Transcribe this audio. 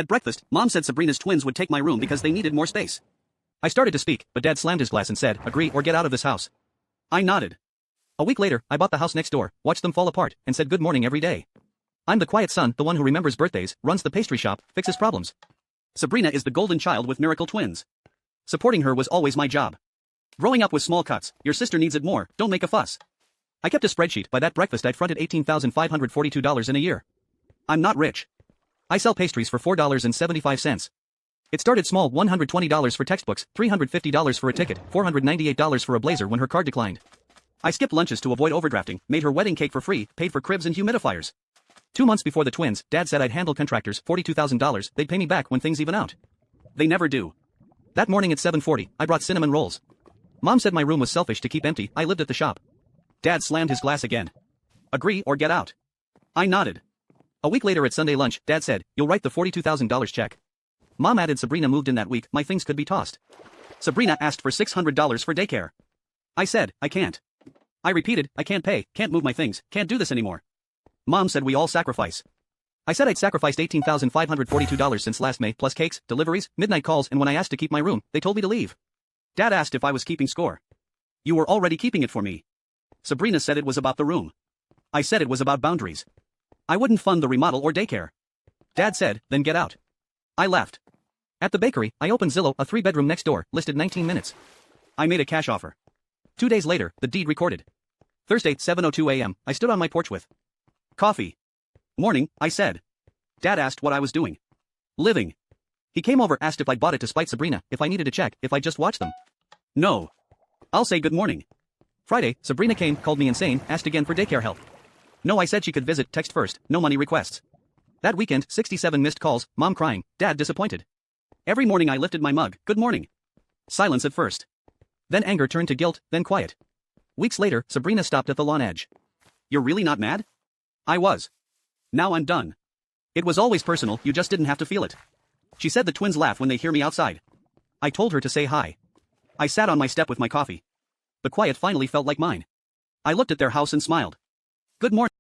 At breakfast, Mom said Sabrina's twins would take my room because they needed more space. I started to speak, but Dad slammed his glass and said, "Agree or get out of this house." I nodded. A week later, I bought the house next door, watched them fall apart, and said good morning every day. I'm the quiet son, the one who remembers birthdays, runs the pastry shop, fixes problems. Sabrina is the golden child with miracle twins. Supporting her was always my job. Growing up with small cuts, your sister needs it more, don't make a fuss. I kept a spreadsheet. By that breakfast I'd fronted $18,542 in a year. I'm not rich. I sell pastries for $4.75. It started small, $120 for textbooks, $350 for a ticket, $498 for a blazer when her card declined. I skipped lunches to avoid overdrafting, made her wedding cake for free, paid for cribs and humidifiers. 2 months before the twins, Dad said I'd handle contractors, $42,000, they'd pay me back when things even out. They never do. That morning at 7:40, I brought cinnamon rolls. Mom said my room was selfish to keep empty, I lived at the shop. Dad slammed his glass again. Agree or get out. I nodded. A week later at Sunday lunch, Dad said, "You'll write the $42,000 check." Mom added Sabrina moved in that week, my things could be tossed. Sabrina asked for $600 for daycare. I said, I can't. I repeated, I can't pay, can't move my things, can't do this anymore. Mom said we all sacrifice. I said I'd sacrificed $18,542 since last May, plus cakes, deliveries, midnight calls, and when I asked to keep my room, they told me to leave. Dad asked if I was keeping score. You were already keeping it for me. Sabrina said it was about the room. I said it was about boundaries. I wouldn't fund the remodel or daycare. Dad said, then get out. I left. At the bakery, I opened Zillow, a 3-bedroom next door, listed 19 minutes. I made a cash offer. 2 days later, the deed recorded. Thursday, 7:02 a.m., I stood on my porch with coffee. Morning, I said. Dad asked what I was doing. Living. He came over, asked if I bought it to spite Sabrina, if I needed to check, if I just watched them. No. I'll say good morning. Friday, Sabrina came, called me insane, asked again for daycare help. No, I said she could visit, text first, no money requests. That weekend, 67 missed calls, Mom crying, Dad disappointed. Every morning I lifted my mug, good morning. Silence at first. Then anger turned to guilt, then quiet. Weeks later, Sabrina stopped at the lawn edge. You're really not mad? I was. Now I'm done. It was always personal, you just didn't have to feel it. She said the twins laugh when they hear me outside. I told her to say hi. I sat on my step with my coffee. The quiet finally felt like mine. I looked at their house and smiled. Good morning.